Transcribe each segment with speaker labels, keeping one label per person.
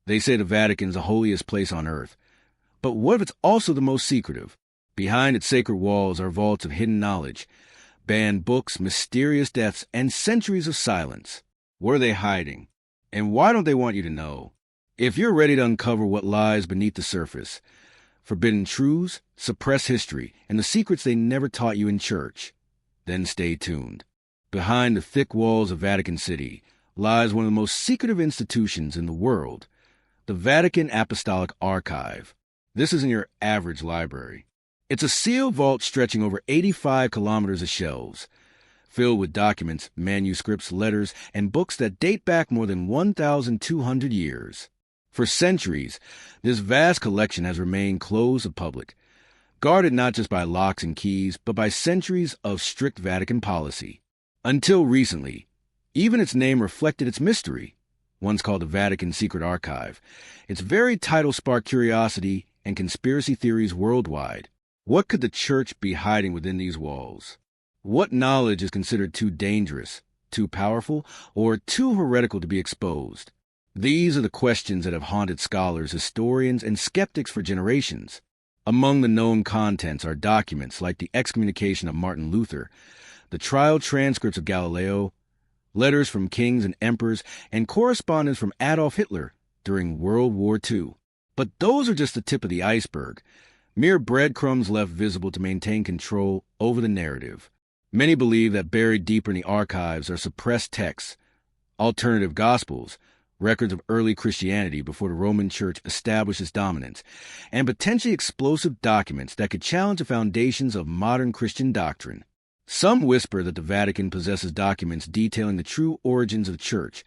Speaker 1: They say the Vatican's the holiest place on earth. But what if it's also the most secretive? Behind its sacred walls are vaults of hidden knowledge, banned books, mysterious deaths, and centuries of silence. What are they hiding? And why don't they want you to know? If you're ready to uncover what lies beneath the surface, forbidden truths, suppressed history, and the secrets they never taught you in church, then stay tuned. Behind the thick walls of Vatican City lies one of the most secretive institutions in the world, the Vatican Apostolic Archive. This isn't your average library. It's a sealed vault stretching over 85 kilometers of shelves, filled with documents, manuscripts, letters, and books that date back more than 1,200 years. For centuries, this vast collection has remained closed to the public, guarded not just by locks and keys, but by centuries of strict Vatican policy. Until recently, even its name reflected its mystery. Once called the Vatican Secret Archive, its very title sparked curiosity and conspiracy theories worldwide. What could the Church be hiding within these walls? What knowledge is considered too dangerous, too powerful, or too heretical to be exposed? These are the questions that have haunted scholars, historians, and skeptics for generations. Among the known contents are documents like the excommunication of Martin Luther, the trial transcripts of Galileo, letters from kings and emperors, and correspondence from Adolf Hitler during World War II. But those are just the tip of the iceberg, mere breadcrumbs left visible to maintain control over the narrative. Many believe that buried deeper in the archives are suppressed texts, alternative gospels, records of early Christianity before the Roman Church established its dominance, and potentially explosive documents that could challenge the foundations of modern Christian doctrine. Some whisper that the Vatican possesses documents detailing the true origins of the Church,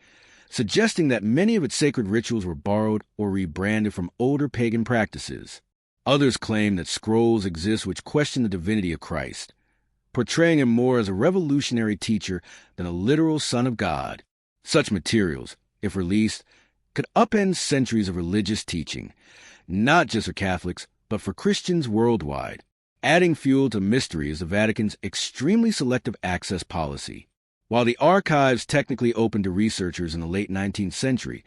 Speaker 1: suggesting that many of its sacred rituals were borrowed or rebranded from older pagan practices. Others claim that scrolls exist which question the divinity of Christ, portraying him more as a revolutionary teacher than a literal Son of God. Such materials, if released, could upend centuries of religious teaching, not just for Catholics, but for Christians worldwide. Adding fuel to mystery is the Vatican's extremely selective access policy. While the archives technically opened to researchers in the late 19th century,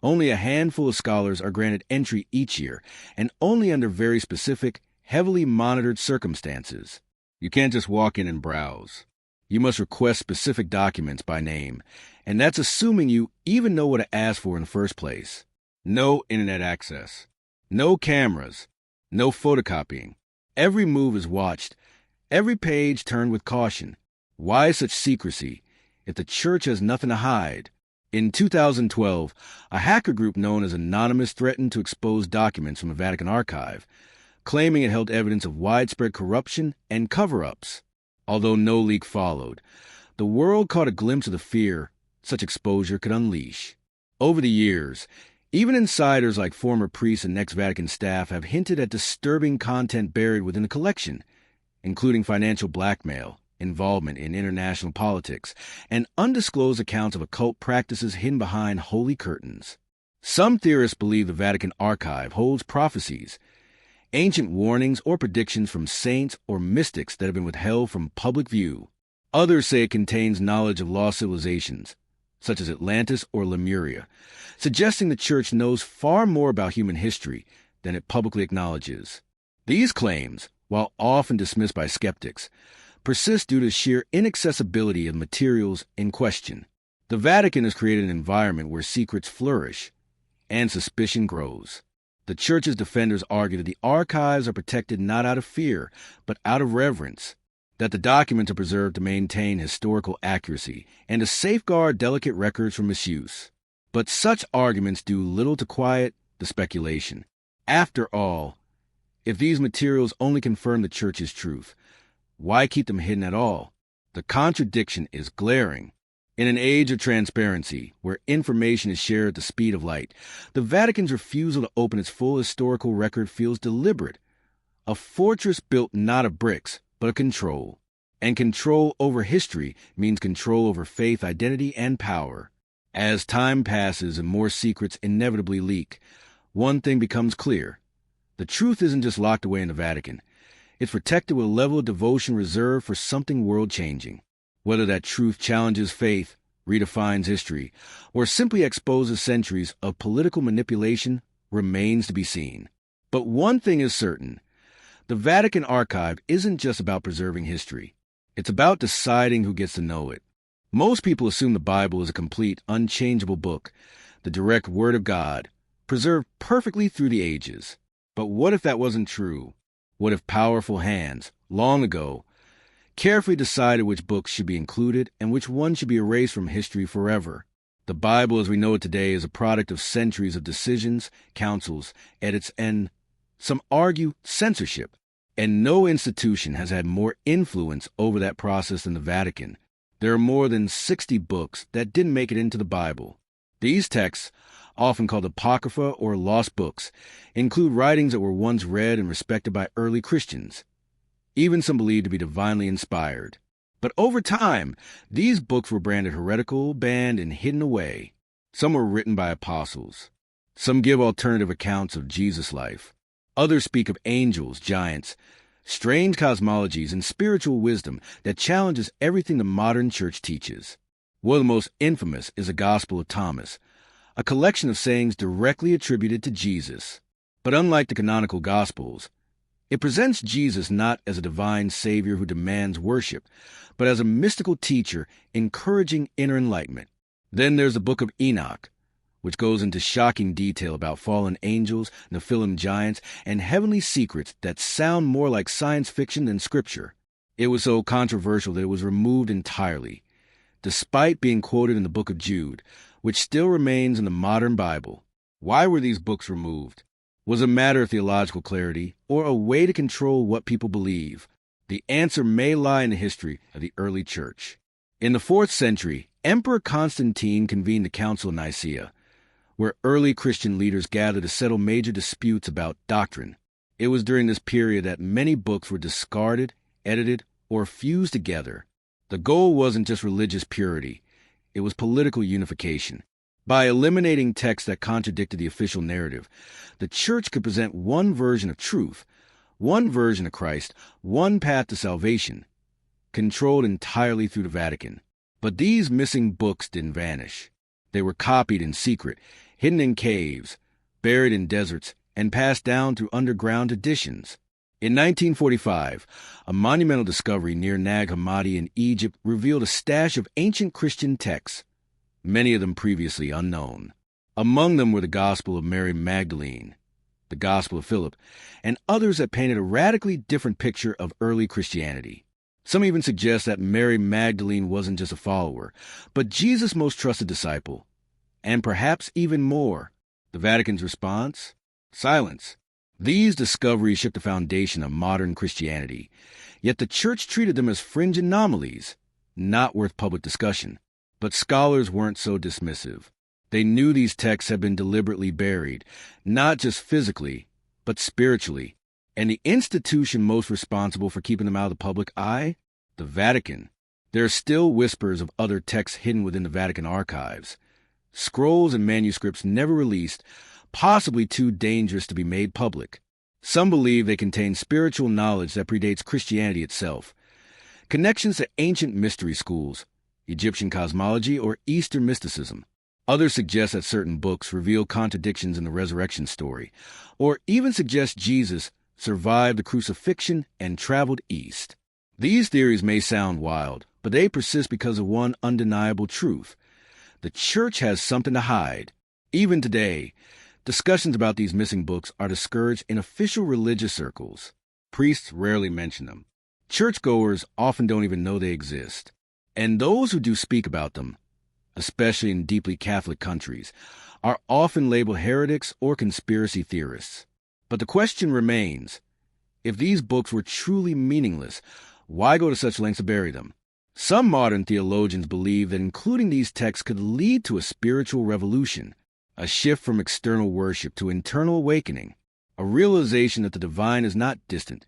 Speaker 1: only a handful of scholars are granted entry each year, and only under very specific, heavily monitored circumstances. You can't just walk in and browse. You must request specific documents by name, and that's assuming you even know what to ask for in the first place. No internet access. No cameras. No photocopying. Every move is watched. Every page turned with caution. Why such secrecy if the Church has nothing to hide? In 2012, a hacker group known as Anonymous threatened to expose documents from the Vatican archive, claiming it held evidence of widespread corruption and cover-ups. Although no leak followed, the world caught a glimpse of the fear such exposure could unleash. Over the years, even insiders like former priests and ex-Vatican staff have hinted at disturbing content buried within the collection, including financial blackmail, involvement in international politics, and undisclosed accounts of occult practices hidden behind holy curtains. Some theorists believe the Vatican archive holds prophecies, ancient warnings or predictions from saints or mystics that have been withheld from public view. Others say it contains knowledge of lost civilizations, such as Atlantis or Lemuria, suggesting the Church knows far more about human history than it publicly acknowledges. These claims, while often dismissed by skeptics, persist due to the sheer inaccessibility of materials in question. The Vatican has created an environment where secrets flourish and suspicion grows. The Church's defenders argue that the archives are protected not out of fear, but out of reverence, that the documents are preserved to maintain historical accuracy and to safeguard delicate records from misuse. But such arguments do little to quiet the speculation. After all, if these materials only confirm the Church's truth, why keep them hidden at all? The contradiction is glaring. In an age of transparency, where information is shared at the speed of light, the Vatican's refusal to open its full historical record feels deliberate. A fortress built not of bricks, but of control. And control over history means control over faith, identity, and power. As time passes and more secrets inevitably leak, one thing becomes clear. The truth isn't just locked away in the Vatican. It's protected with a level of devotion reserved for something world-changing. Whether that truth challenges faith, redefines history, or simply exposes centuries of political manipulation remains to be seen. But one thing is certain: the Vatican Archive isn't just about preserving history. It's about deciding who gets to know it. Most people assume the Bible is a complete, unchangeable book, the direct Word of God, preserved perfectly through the ages. But what if that wasn't true? What if powerful hands, long ago, carefully decided which books should be included and which ones should be erased from history forever? The Bible as we know it today is a product of centuries of decisions, councils, edits, and, some argue, censorship. And no institution has had more influence over that process than the Vatican. There are more than 60 books that didn't make it into the Bible. These texts, often called apocrypha or lost books, include writings that were once read and respected by early Christians, even some believed to be divinely inspired. But over time, these books were branded heretical, banned, and hidden away. Some were written by apostles. Some give alternative accounts of Jesus' life. Others speak of angels, giants, strange cosmologies, and spiritual wisdom that challenges everything the modern church teaches. One of the most infamous is the Gospel of Thomas, a collection of sayings directly attributed to Jesus. But unlike the canonical Gospels, it presents Jesus not as a divine Savior who demands worship, but as a mystical teacher encouraging inner enlightenment. Then there's the Book of Enoch, which goes into shocking detail about fallen angels, Nephilim giants, and heavenly secrets that sound more like science fiction than scripture. It was so controversial that it was removed entirely, despite being quoted in the Book of Jude, which still remains in the modern Bible. Why were these books removed? Was it a matter of theological clarity, or a way to control what people believe? The answer may lie in the history of the early church. In the 4th century, Emperor Constantine convened the Council of Nicaea, where early Christian leaders gathered to settle major disputes about doctrine. It was during this period that many books were discarded, edited, or fused together. The goal wasn't just religious purity, it was political unification. By eliminating texts that contradicted the official narrative, the church could present one version of truth, one version of Christ, one path to salvation, controlled entirely through the Vatican. But these missing books didn't vanish. They were copied in secret, hidden in caves, buried in deserts, and passed down through underground editions. In 1945, a monumental discovery near Nag Hammadi in Egypt revealed a stash of ancient Christian texts, many of them previously unknown. Among them were the Gospel of Mary Magdalene, the Gospel of Philip, and others that painted a radically different picture of early Christianity. Some even suggest that Mary Magdalene wasn't just a follower, but Jesus' most trusted disciple. And perhaps even more. The Vatican's response? Silence. These discoveries shook the foundation of modern Christianity, yet the Church treated them as fringe anomalies, not worth public discussion. But scholars weren't so dismissive. They knew these texts had been deliberately buried, not just physically, but spiritually. And the institution most responsible for keeping them out of the public eye? The Vatican. There are still whispers of other texts hidden within the Vatican archives. Scrolls and manuscripts never released, possibly too dangerous to be made public. Some believe they contain spiritual knowledge that predates Christianity itself. Connections to ancient mystery schools, Egyptian cosmology, or Eastern mysticism. Others suggest that certain books reveal contradictions in the resurrection story, or even suggest Jesus survived the crucifixion and traveled east. These theories may sound wild, but they persist because of one undeniable truth. The Church has something to hide. Even today, discussions about these missing books are discouraged in official religious circles. Priests rarely mention them. Churchgoers often don't even know they exist. And those who do speak about them, especially in deeply Catholic countries, are often labeled heretics or conspiracy theorists. But the question remains, if these books were truly meaningless, why go to such lengths to bury them? Some modern theologians believe that including these texts could lead to a spiritual revolution, a shift from external worship to internal awakening, a realization that the divine is not distant,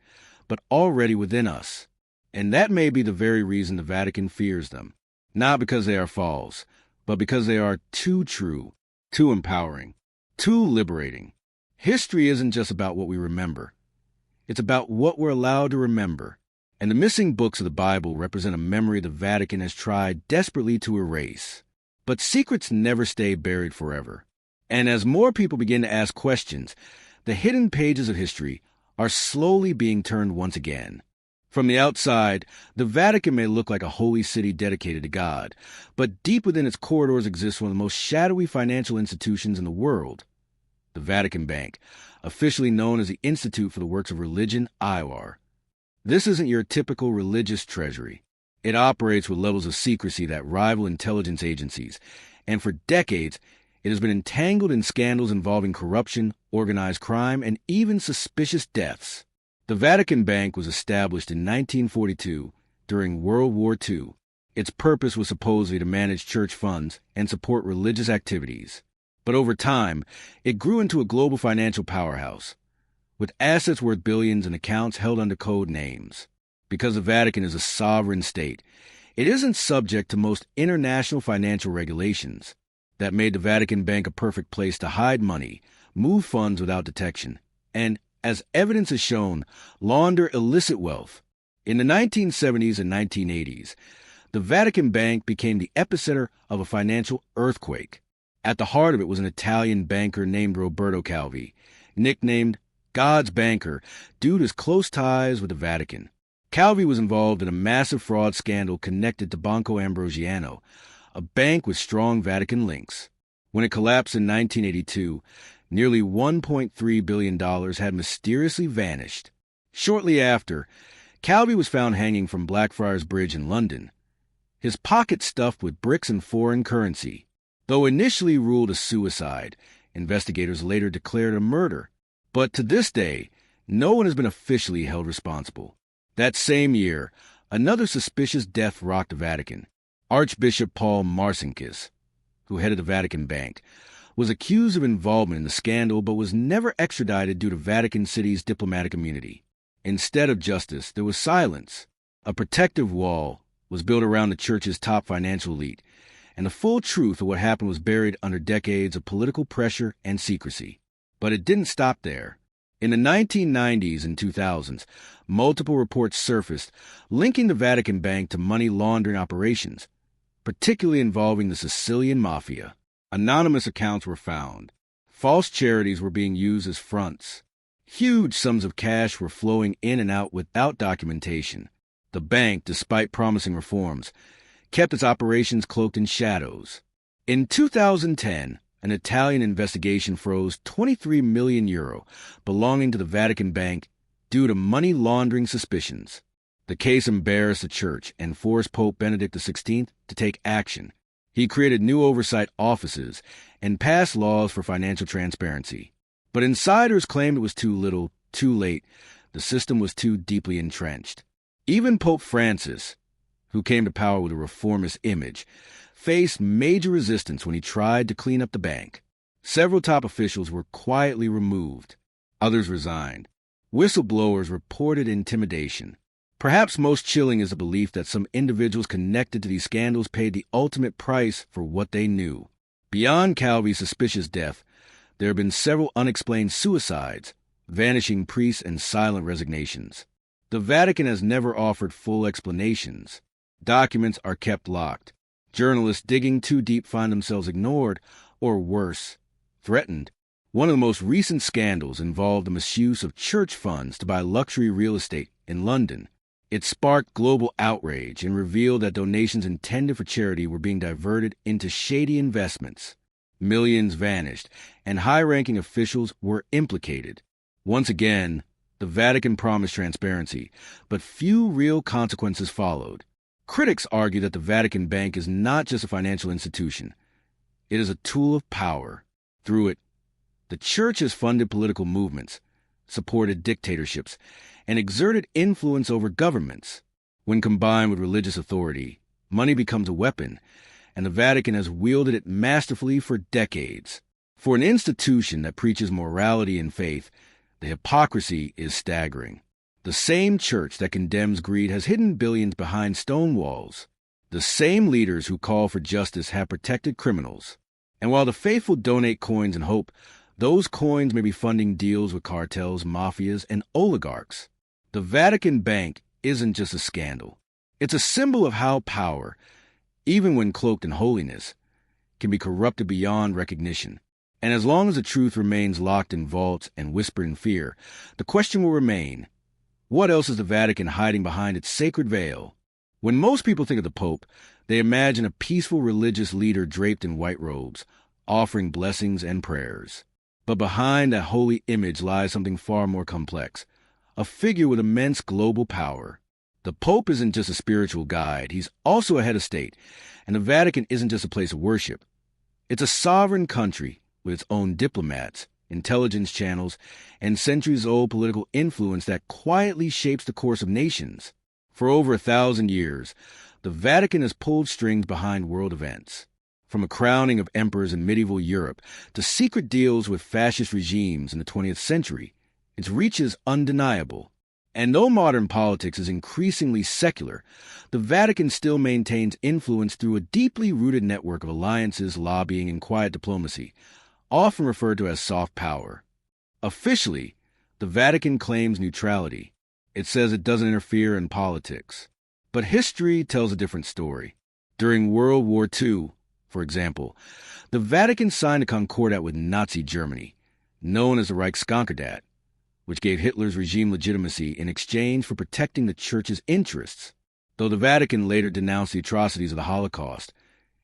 Speaker 1: but already within us. And that may be the very reason the Vatican fears them, not because they are false, but because they are too true, too empowering, too liberating. History isn't just about what we remember. It's about what we're allowed to remember. And the missing books of the Bible represent a memory the Vatican has tried desperately to erase. But secrets never stay buried forever. And as more people begin to ask questions, the hidden pages of history are slowly being turned once again. From the outside, the Vatican may look like a holy city dedicated to God, but deep within its corridors exists one of the most shadowy financial institutions in the world, the Vatican Bank, officially known as the Institute for the Works of Religion, IWAR. This isn't your typical religious treasury. It operates with levels of secrecy that rival intelligence agencies, and for decades, it has been entangled in scandals involving corruption, organized crime, and even suspicious deaths. The Vatican Bank was established in 1942 during World War II. Its purpose was supposedly to manage church funds and support religious activities. But over time, it grew into a global financial powerhouse, with assets worth billions and accounts held under code names. Because the Vatican is a sovereign state, it isn't subject to most international financial regulations. That made the Vatican Bank a perfect place to hide money, move funds without detection, and, as evidence has shown, launder illicit wealth. In the 1970s and 1980s, the Vatican Bank became the epicenter of a financial earthquake. At the heart of it was an Italian banker named Roberto Calvi, nicknamed God's Banker due to his close ties with the Vatican. Calvi was involved in a massive fraud scandal connected to Banco Ambrosiano, a bank with strong Vatican links. When it collapsed in 1982, nearly $1.3 billion had mysteriously vanished. Shortly after, Calvi was found hanging from Blackfriars Bridge in London, his pocket stuffed with bricks and foreign currency. Though initially ruled a suicide, investigators later declared a murder. But to this day, no one has been officially held responsible. That same year, another suspicious death rocked the Vatican. Archbishop Paul Marcinkus, who headed the Vatican Bank, was accused of involvement in the scandal but was never extradited due to Vatican City's diplomatic immunity. Instead of justice, there was silence. A protective wall was built around the church's top financial elite, and the full truth of what happened was buried under decades of political pressure and secrecy. But it didn't stop there. In the 1990s and 2000s, multiple reports surfaced linking the Vatican Bank to money laundering operations, particularly involving the Sicilian mafia. Anonymous accounts were found. False charities were being used as fronts. Huge sums of cash were flowing in and out without documentation. The bank, despite promising reforms, kept its operations cloaked in shadows. In 2010, an Italian investigation froze €23 million belonging to the Vatican Bank due to money laundering suspicions. The case embarrassed the church and forced Pope Benedict XVI to take action. He created new oversight offices and passed laws for financial transparency. But insiders claimed it was too little, too late. The system was too deeply entrenched. Even Pope Francis, who came to power with a reformist image, faced major resistance when he tried to clean up the bank. Several top officials were quietly removed. Others resigned. Whistleblowers reported intimidation. Perhaps most chilling is the belief that some individuals connected to these scandals paid the ultimate price for what they knew. Beyond Calvi's suspicious death, there have been several unexplained suicides, vanishing priests, and silent resignations. The Vatican has never offered full explanations. Documents are kept locked. Journalists digging too deep find themselves ignored, or worse, threatened. One of the most recent scandals involved the misuse of church funds to buy luxury real estate in London. It sparked global outrage and revealed that donations intended for charity were being diverted into shady investments. Millions vanished, and high-ranking officials were implicated. Once again, the Vatican promised transparency, but few real consequences followed. Critics argue that the Vatican Bank is not just a financial institution. It is a tool of power. Through it, the Church has funded political movements, supported dictatorships, and exerted influence over governments. When combined with religious authority, money becomes a weapon, and the Vatican has wielded it masterfully for decades. For an institution that preaches morality and faith, the hypocrisy is staggering. The same church that condemns greed has hidden billions behind stone walls. The same leaders who call for justice have protected criminals. And while the faithful donate coins in hope, those coins may be funding deals with cartels, mafias, and oligarchs. The Vatican Bank isn't just a scandal. It's a symbol of how power, even when cloaked in holiness, can be corrupted beyond recognition. And as long as the truth remains locked in vaults and whispered in fear, the question will remain, what else is the Vatican hiding behind its sacred veil? When most people think of the Pope, they imagine a peaceful religious leader draped in white robes, offering blessings and prayers. But behind that holy image lies something far more complex, a figure with immense global power. The Pope isn't just a spiritual guide, he's also a head of state, and the Vatican isn't just a place of worship. It's a sovereign country with its own diplomats, intelligence channels, and centuries-old political influence that quietly shapes the course of nations. For over 1,000 years, the Vatican has pulled strings behind world events. From a crowning of emperors in medieval Europe to secret deals with fascist regimes in the 20th century, its reach is undeniable. And though modern politics is increasingly secular, the Vatican still maintains influence through a deeply rooted network of alliances, lobbying, and quiet diplomacy, often referred to as soft power. Officially, the Vatican claims neutrality. It says it doesn't interfere in politics. But history tells a different story. During World War II, for example, the Vatican signed a concordat with Nazi Germany, known as the Reichskonkordat, which gave Hitler's regime legitimacy in exchange for protecting the Church's interests. Though the Vatican later denounced the atrocities of the Holocaust,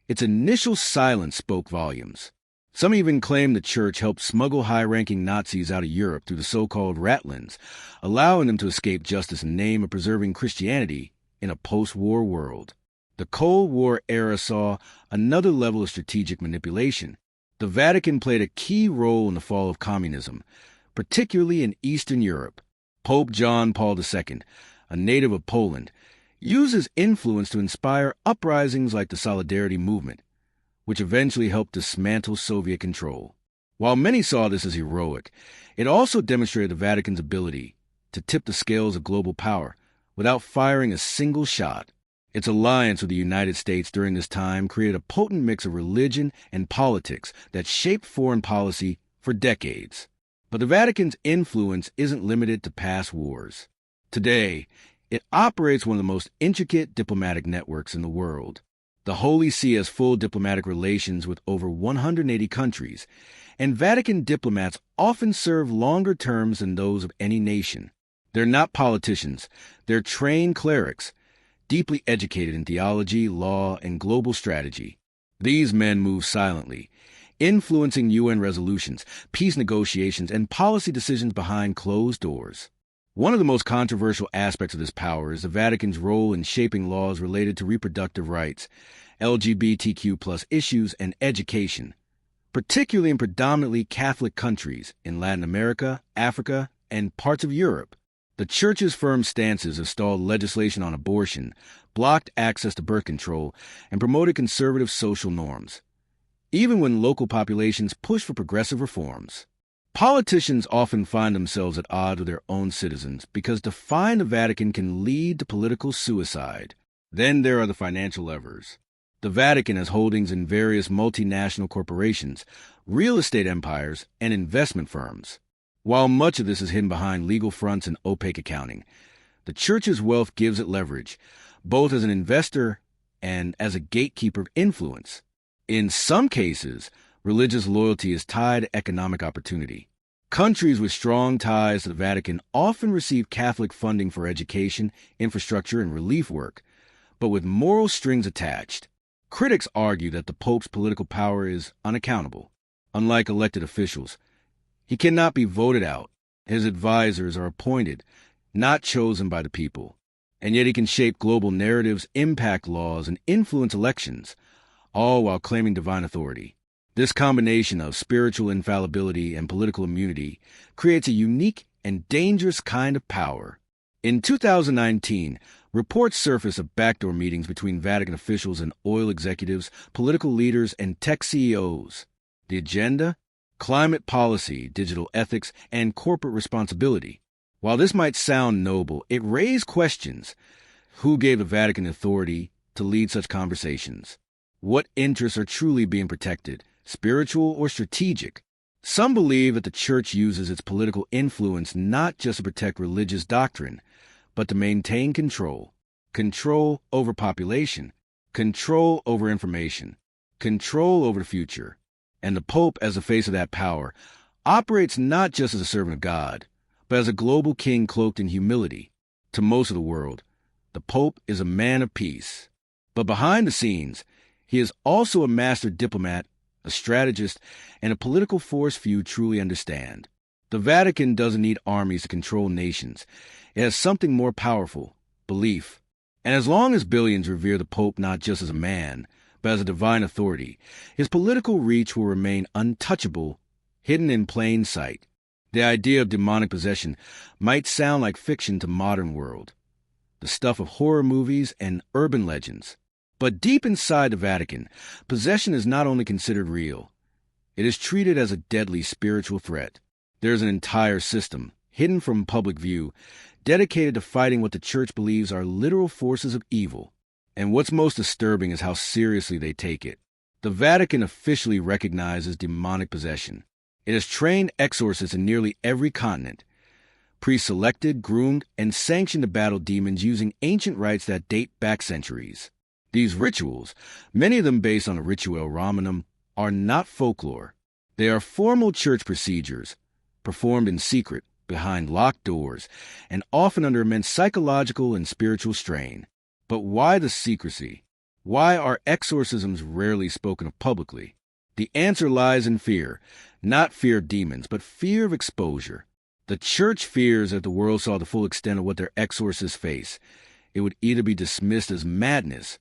Speaker 1: its initial silence spoke volumes. Some even claim the Church helped smuggle high-ranking Nazis out of Europe through the so-called Ratlins, allowing them to escape justice in the name of preserving Christianity in a post-war world. The Cold War era saw another level of strategic manipulation. The Vatican played a key role in the fall of communism, particularly in Eastern Europe. Pope John Paul II, a native of Poland, used his influence to inspire uprisings like the Solidarity Movement, which eventually helped dismantle Soviet control. While many saw this as heroic, it also demonstrated the Vatican's ability to tip the scales of global power without firing a single shot. Its alliance with the United States during this time created a potent mix of religion and politics that shaped foreign policy for decades. But the Vatican's influence isn't limited to past wars. Today, it operates one of the most intricate diplomatic networks in the world. The Holy See has full diplomatic relations with over 180 countries, and Vatican diplomats often serve longer terms than those of any nation. They're not politicians, they're trained clerics, deeply educated in theology, law, and global strategy. These men move silently, influencing UN resolutions, peace negotiations, and policy decisions behind closed doors. One of the most controversial aspects of this power is the Vatican's role in shaping laws related to reproductive rights, LGBTQ+ issues, and education, particularly in predominantly Catholic countries in Latin America, Africa, and parts of Europe. The Church's firm stances have stalled legislation on abortion, blocked access to birth control, and promoted conservative social norms, even when local populations push for progressive reforms. Politicians often find themselves at odds with their own citizens because defying the Vatican can lead to political suicide. Then there are the financial levers. The Vatican has holdings in various multinational corporations, real estate empires, and investment firms. While much of this is hidden behind legal fronts and opaque accounting, the Church's wealth gives it leverage, both as an investor and as a gatekeeper of influence. In some cases, religious loyalty is tied to economic opportunity. Countries with strong ties to the Vatican often receive Catholic funding for education, infrastructure, and relief work, but with moral strings attached. Critics argue that the Pope's political power is unaccountable. Unlike elected officials, he cannot be voted out. His advisors are appointed, not chosen by the people. And yet he can shape global narratives, impact laws, and influence elections, all while claiming divine authority. This combination of spiritual infallibility and political immunity creates a unique and dangerous kind of power. In 2019, reports surfaced of backdoor meetings between Vatican officials and oil executives, political leaders, and tech CEOs. The agenda? Climate policy, digital ethics, and corporate responsibility. While this might sound noble, it raised questions. Who gave the Vatican authority to lead such conversations? What interests are truly being protected, spiritual or strategic? Some believe that the Church uses its political influence not just to protect religious doctrine, but to maintain control. Control over population, control over information, control over the future. And the Pope, as the face of that power, operates not just as a servant of God, but as a global king cloaked in humility. To most of the world, the Pope is a man of peace. But behind the scenes, he is also a master diplomat, a strategist, and a political force few truly understand. The Vatican doesn't need armies to control nations. It has something more powerful: belief. And as long as billions revere the Pope not just as a man, but as a divine authority, his political reach will remain untouchable, hidden in plain sight. The idea of demonic possession might sound like fiction to modern world, the stuff of horror movies and urban legends. But deep inside the Vatican, possession is not only considered real, it is treated as a deadly spiritual threat. There is an entire system, hidden from public view, dedicated to fighting what the Church believes are literal forces of evil. And what's most disturbing is how seriously they take it. The Vatican officially recognizes demonic possession. It has trained exorcists in nearly every continent, pre-selected, groomed, and sanctioned to battle demons using ancient rites that date back centuries. These rituals, many of them based on a ritual Romanum, are not folklore. They are formal church procedures, performed in secret, behind locked doors, and often under immense psychological and spiritual strain. But why the secrecy? Why are exorcisms rarely spoken of publicly? The answer lies in fear, not fear of demons, but fear of exposure. The Church fears that the world saw the full extent of what their exorcists face. It would either be dismissed as madness,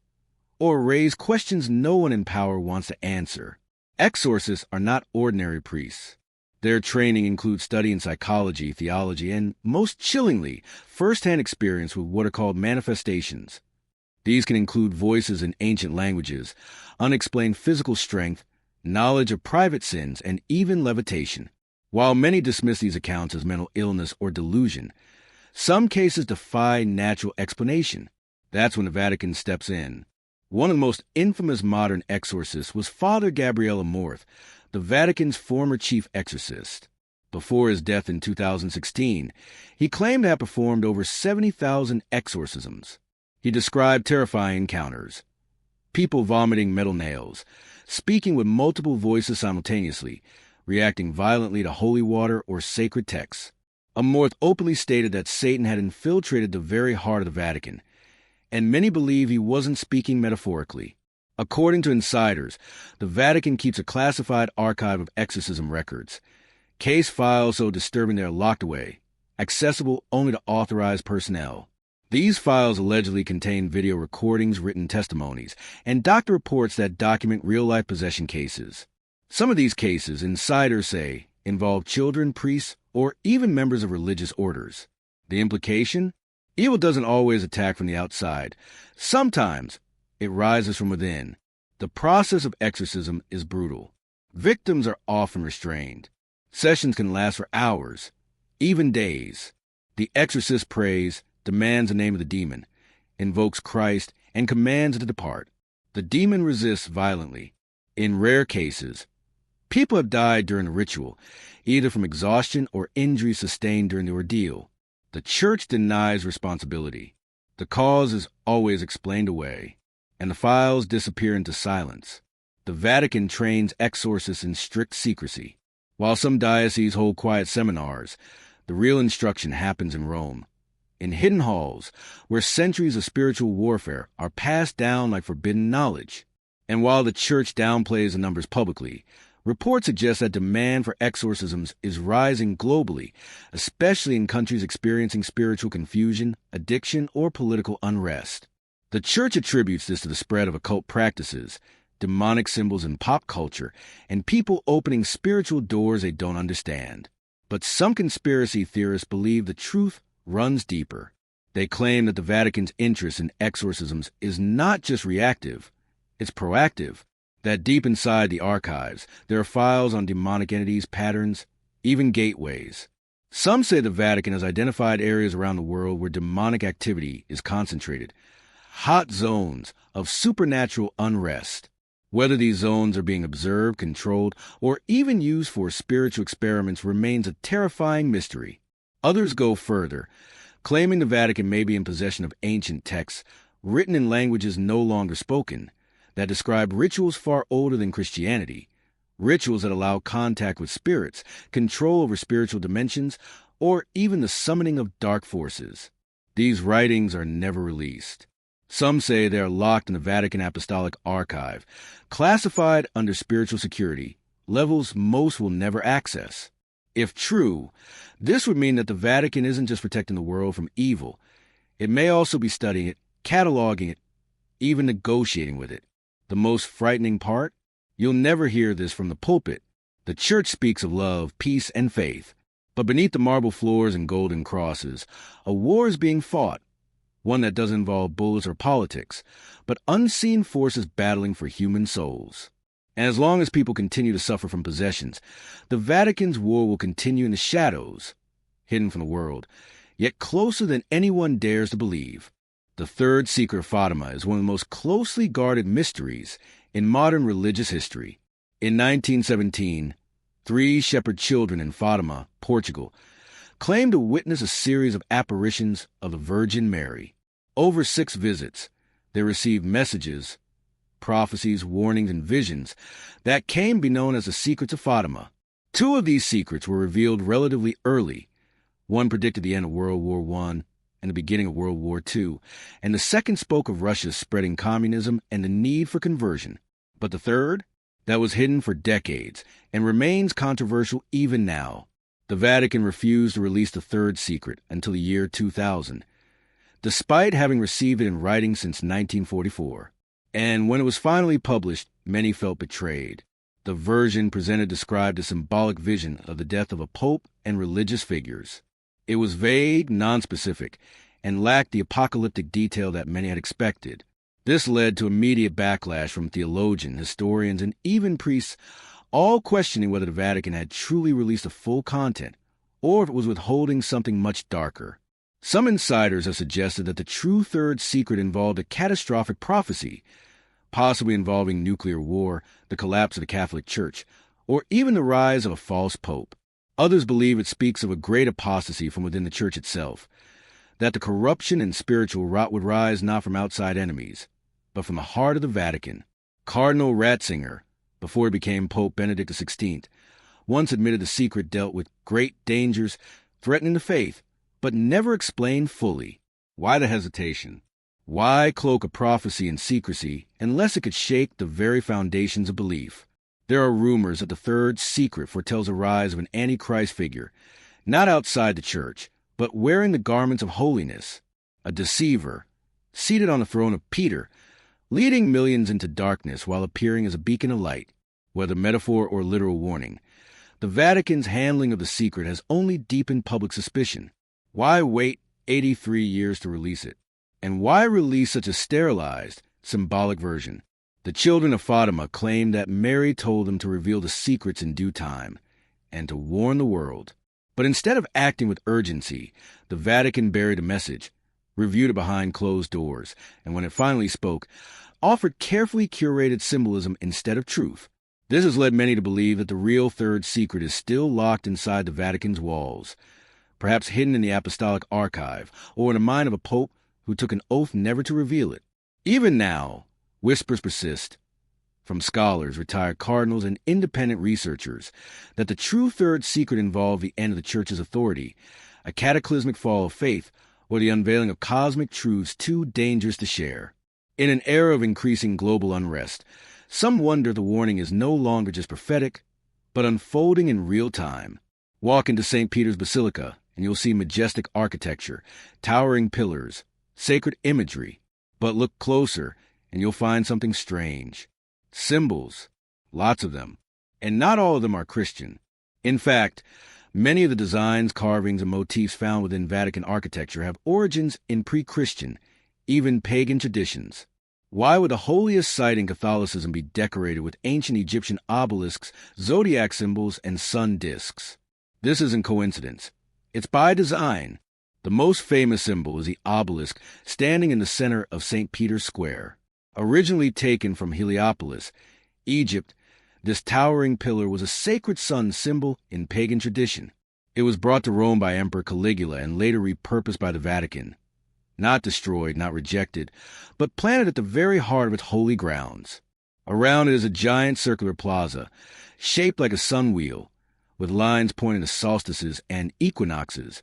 Speaker 1: or raise questions no one in power wants to answer. Exorcists are not ordinary priests. Their training includes study in psychology, theology, and, most chillingly, first-hand experience with what are called manifestations. These can include voices in ancient languages, unexplained physical strength, knowledge of private sins, and even levitation. While many dismiss these accounts as mental illness or delusion, some cases defy natural explanation. That's when the Vatican steps in. One of the most infamous modern exorcists was Father Gabriele Amorth, the Vatican's former chief exorcist. Before his death in 2016, he claimed to have performed over 70,000 exorcisms. He described terrifying encounters: people vomiting metal nails, speaking with multiple voices simultaneously, reacting violently to holy water or sacred texts. Amorth openly stated that Satan had infiltrated the very heart of the Vatican, and many believe he wasn't speaking metaphorically. According to insiders, the Vatican keeps a classified archive of exorcism records. Case files so disturbing they are locked away, accessible only to authorized personnel. These files allegedly contain video recordings, written testimonies, and doctor reports that document real-life possession cases. Some of these cases, insiders say, involve children, priests, or even members of religious orders. The implication? Evil doesn't always attack from the outside. Sometimes it rises from within. The process of exorcism is brutal. Victims are often restrained. Sessions can last for hours, even days. The exorcist prays, demands the name of the demon, invokes Christ, and commands it to depart. The demon resists violently. In rare cases, people have died during the ritual, either from exhaustion or injuries sustained during the ordeal. The Church denies responsibility. The cause is always explained away, and the files disappear into silence. The Vatican trains exorcists in strict secrecy. While some dioceses hold quiet seminars, the real instruction happens in Rome, in hidden halls where centuries of spiritual warfare are passed down like forbidden knowledge. And while the Church downplays the numbers publicly, reports suggest that demand for exorcisms is rising globally, especially in countries experiencing spiritual confusion, addiction, or political unrest. The Church attributes this to the spread of occult practices, demonic symbols in pop culture, and people opening spiritual doors they don't understand. But some conspiracy theorists believe the truth runs deeper. They claim that the Vatican's interest in exorcisms is not just reactive, it's proactive. That deep inside the archives, there are files on demonic entities, patterns, even gateways. Some say the Vatican has identified areas around the world where demonic activity is concentrated, hot zones of supernatural unrest. Whether these zones are being observed, controlled, or even used for spiritual experiments remains a terrifying mystery. Others go further, claiming the Vatican may be in possession of ancient texts written in languages no longer spoken. that describe rituals far older than Christianity, rituals that allow contact with spirits, control over spiritual dimensions, or even the summoning of dark forces. These writings are never released. Some say they are locked in the Vatican Apostolic Archive, classified under spiritual security, levels most will never access. If true, this would mean that the Vatican isn't just protecting the world from evil. It may also be studying it, cataloging it, even negotiating with it. The most frightening part? You'll never hear this from the pulpit. The Church speaks of love, peace, and faith. But beneath the marble floors and golden crosses, a war is being fought. One that doesn't involve bullets or politics, but unseen forces battling for human souls. And as long as people continue to suffer from possessions, the Vatican's war will continue in the shadows, hidden from the world, yet closer than anyone dares to believe. The third secret of Fatima is one of the most closely guarded mysteries in modern religious history. In 1917, 3 shepherd children in Fatima, Portugal, claimed to witness a series of apparitions of the Virgin Mary. Over 6 visits, they received messages, prophecies, warnings, and visions that came to be known as the secrets of Fatima. 2 of these secrets were revealed relatively early. One predicted the end of World War I and the beginning of World War II, and the second spoke of Russia's spreading communism and the need for conversion. But the third? That was hidden for decades and remains controversial even now. The Vatican refused to release the third secret until the year 2000, despite having received it in writing since 1944. And when it was finally published, many felt betrayed. The version presented described a symbolic vision of the death of a pope and religious figures. It was vague, nonspecific, and lacked the apocalyptic detail that many had expected. This led to immediate backlash from theologians, historians, and even priests, all questioning whether the Vatican had truly released the full content, or if it was withholding something much darker. Some insiders have suggested that the true third secret involved a catastrophic prophecy, possibly involving nuclear war, the collapse of the Catholic Church, or even the rise of a false pope. Others believe it speaks of a great apostasy from within the Church itself, that the corruption and spiritual rot would rise not from outside enemies, but from the heart of the Vatican. Cardinal Ratzinger, before he became Pope Benedict XVI, once admitted the secret dealt with great dangers threatening the faith, but never explained fully. Why the hesitation? Why cloak a prophecy in secrecy unless it could shake the very foundations of belief? There are rumors that the third secret foretells a rise of an Antichrist figure, not outside the Church, but wearing the garments of holiness, a deceiver, seated on the throne of Peter, leading millions into darkness while appearing as a beacon of light. Whether metaphor or literal warning, the Vatican's handling of the secret has only deepened public suspicion. Why wait 83 years to release it? And why release such a sterilized, symbolic version? The children of Fatima claim that Mary told them to reveal the secrets in due time and to warn the world. But instead of acting with urgency, the Vatican buried the message, reviewed it behind closed doors, and when it finally spoke, offered carefully curated symbolism instead of truth. This has led many to believe that the real third secret is still locked inside the Vatican's walls, perhaps hidden in the Apostolic Archive or in the mind of a pope who took an oath never to reveal it. Even now, whispers persist from scholars, retired cardinals, and independent researchers that the true third secret involved the end of the Church's authority, a cataclysmic fall of faith, or the unveiling of cosmic truths too dangerous to share. In an era of increasing global unrest, some wonder the warning is no longer just prophetic, but unfolding in real time. Walk into St. Peter's Basilica, and you'll see majestic architecture, towering pillars, sacred imagery. But look closer, and you'll find something strange. Symbols, lots of them, and not all of them are Christian. In fact, many of the designs, carvings, and motifs found within Vatican architecture have origins in pre-Christian, even pagan traditions. Why would the holiest site in Catholicism be decorated with ancient Egyptian obelisks, zodiac symbols, and sun discs? This isn't coincidence. It's by design. The most famous symbol is the obelisk standing in the center of St. Peter's Square. Originally taken from Heliopolis, Egypt, this towering pillar was a sacred sun symbol in pagan tradition. It was brought to Rome by Emperor Caligula and later repurposed by the Vatican. Not destroyed, not rejected, but planted at the very heart of its holy grounds. Around it is a giant circular plaza, shaped like a sun wheel, with lines pointing to solstices and equinoxes,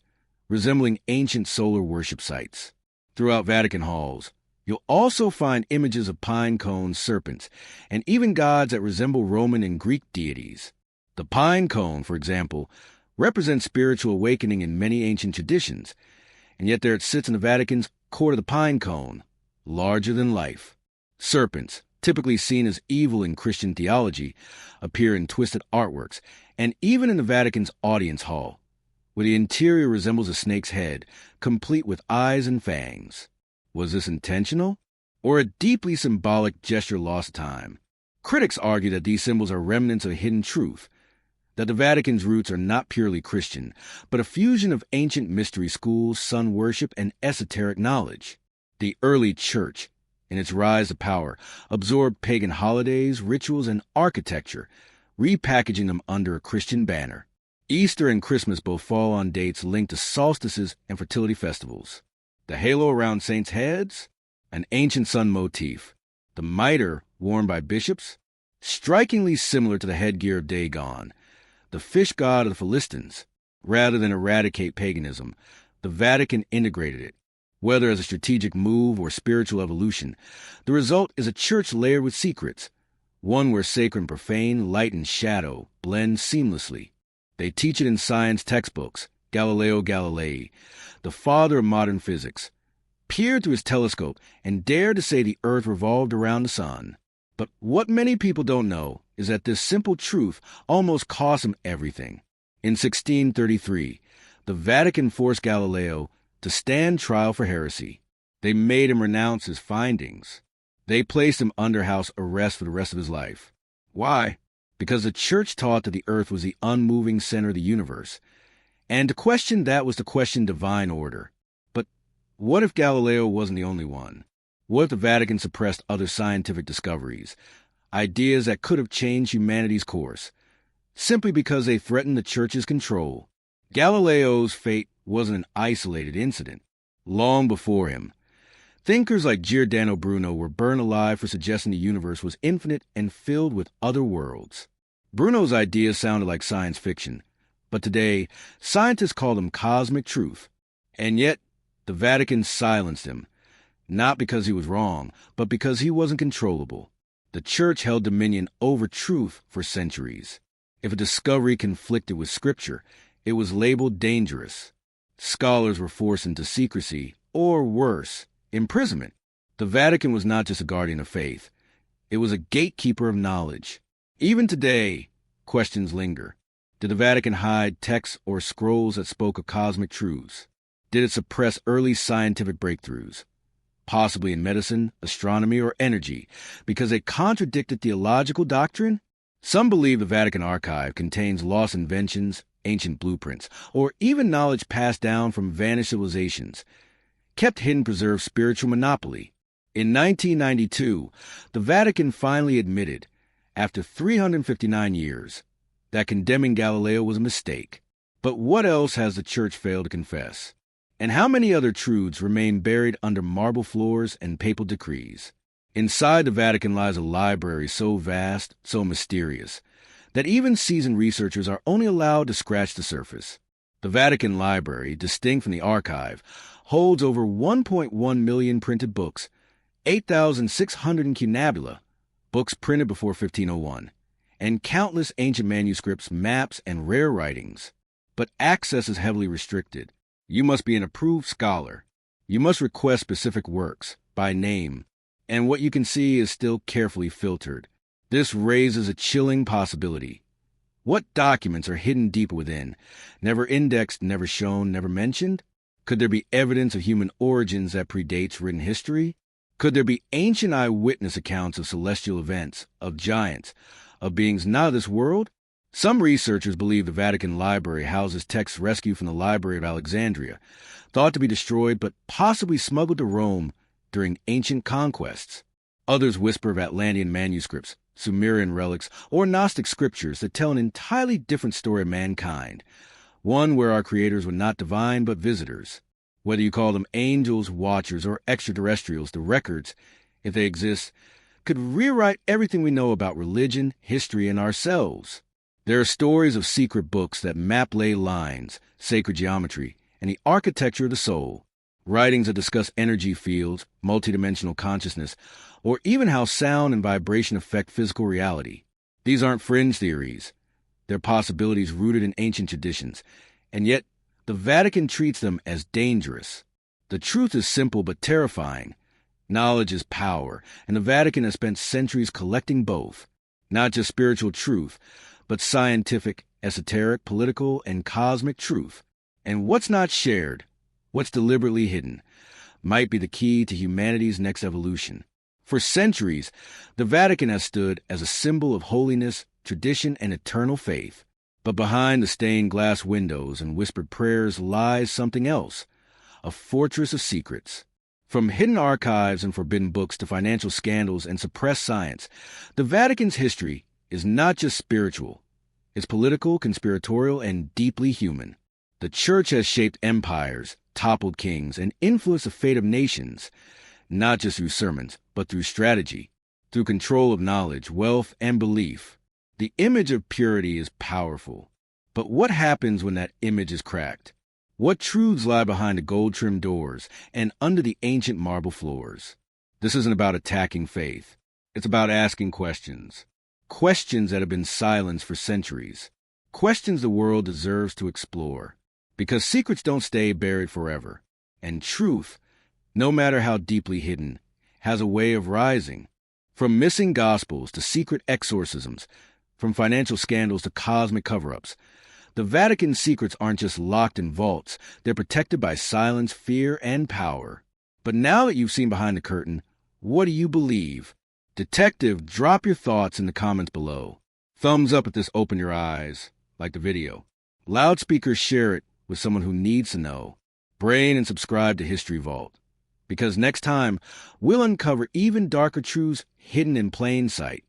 Speaker 1: resembling ancient solar worship sites. Throughout Vatican halls, you'll also find images of pine cone serpents, and even gods that resemble Roman and Greek deities. The pine cone, for example, represents spiritual awakening in many ancient traditions, and yet there it sits in the Vatican's court of the pine cone, larger than life. Serpents, typically seen as evil in Christian theology, appear in twisted artworks, and even in the Vatican's audience hall, where the interior resembles a snake's head, complete with eyes and fangs. Was this intentional, or a deeply symbolic gesture lost to time? Critics argue that these symbols are remnants of hidden truth, that the Vatican's roots are not purely Christian, but a fusion of ancient mystery schools, sun worship, and esoteric knowledge. The early church, in its rise to power, absorbed pagan holidays, rituals, and architecture, repackaging them under a Christian banner. Easter and Christmas both fall on dates linked to solstices and fertility festivals. The halo around saints' heads, an ancient sun motif. The mitre worn by bishops, strikingly similar to the headgear of Dagon, the fish god of the Philistines. Rather than eradicate paganism, the Vatican integrated it. Whether as a strategic move or spiritual evolution, the result is a church layered with secrets, one where sacred and profane, light and shadow blend seamlessly. They teach it in science textbooks. Galileo Galilei, the father of modern physics, peered through his telescope and dared to say the earth revolved around the sun. But what many people don't know is that this simple truth almost cost him everything. In 1633, the Vatican forced Galileo to stand trial for heresy. They made him renounce his findings. They placed him under house arrest for the rest of his life. Why? Because the church taught that the earth was the unmoving center of the universe, and to question that was to question divine order. But what if Galileo wasn't the only one? What if the Vatican suppressed other scientific discoveries, ideas that could have changed humanity's course, simply because they threatened the church's control? Galileo's fate wasn't an isolated incident. Long before him, thinkers like Giordano Bruno were burned alive for suggesting the universe was infinite and filled with other worlds. Bruno's ideas sounded like science fiction, but today, scientists call them cosmic truth. And yet, the Vatican silenced him, not because he was wrong, but because he wasn't controllable. The church held dominion over truth for centuries. If a discovery conflicted with Scripture, it was labeled dangerous. Scholars were forced into secrecy, or worse, imprisonment. The Vatican was not just a guardian of faith. It was a gatekeeper of knowledge. Even today, questions linger. Did the Vatican hide texts or scrolls that spoke of cosmic truths? Did it suppress early scientific breakthroughs, possibly in medicine, astronomy, or energy, because they contradicted theological doctrine? Some believe the Vatican archive contains lost inventions, ancient blueprints, or even knowledge passed down from vanished civilizations, kept hidden preserved spiritual monopoly. In 1992, the Vatican finally admitted, after 359 years, that condemning Galileo was a mistake. But what else has the church failed to confess? And how many other truths remain buried under marble floors and papal decrees? Inside the Vatican lies a library so vast, so mysterious, that even seasoned researchers are only allowed to scratch the surface. The Vatican Library, distinct from the archive, holds over 1.1 million printed books, 8,600 incunabula, books printed before 1501, and countless ancient manuscripts, maps, and rare writings. But access is heavily restricted. You must be an approved scholar. You must request specific works, by name, and what you can see is still carefully filtered. This raises a chilling possibility. What documents are hidden deep within, never indexed, never shown, never mentioned? Could there be evidence of human origins that predates written history? Could there be ancient eyewitness accounts of celestial events, of giants, of beings not of this world? Some researchers believe the Vatican Library houses texts rescued from the Library of Alexandria, thought to be destroyed but possibly smuggled to Rome during ancient conquests. Others whisper of Atlantean manuscripts, Sumerian relics, or Gnostic scriptures that tell an entirely different story of mankind, one where our creators were not divine but visitors. Whether you call them angels, watchers, or extraterrestrials, the records, if they exist, could rewrite everything we know about religion, history, and ourselves. There are stories of secret books that map ley lines, sacred geometry, and the architecture of the soul. Writings that discuss energy fields, multidimensional consciousness, or even how sound and vibration affect physical reality. These aren't fringe theories. They're possibilities rooted in ancient traditions, and yet the Vatican treats them as dangerous. The truth is simple but terrifying. Knowledge is power, and the Vatican has spent centuries collecting both. Not just spiritual truth, but scientific, esoteric, political, and cosmic truth. And what's not shared, what's deliberately hidden, might be the key to humanity's next evolution. For centuries, the Vatican has stood as a symbol of holiness, tradition, and eternal faith. But behind the stained glass windows and whispered prayers lies something else, a fortress of secrets. From hidden archives and forbidden books to financial scandals and suppressed science, the Vatican's history is not just spiritual. It's political, conspiratorial, and deeply human. The Church has shaped empires, toppled kings, and influenced the fate of nations, not just through sermons, but through strategy, through control of knowledge, wealth, and belief. The image of purity is powerful. But what happens when that image is cracked? What truths lie behind the gold-trimmed doors and under the ancient marble floors? This isn't about attacking faith. It's about asking questions. Questions that have been silenced for centuries. Questions the world deserves to explore. Because secrets don't stay buried forever. And truth, no matter how deeply hidden, has a way of rising. From missing gospels to secret exorcisms, from financial scandals to cosmic cover-ups, the Vatican's secrets aren't just locked in vaults. They're protected by silence, fear, and power. But now that you've seen behind the curtain, what do you believe? Detective, drop your thoughts in the comments below. Thumbs up if this opened your eyes, like the video. Loudspeakers, share it with someone who needs to know. Brain and subscribe to History Vault. Because next time, we'll uncover even darker truths hidden in plain sight.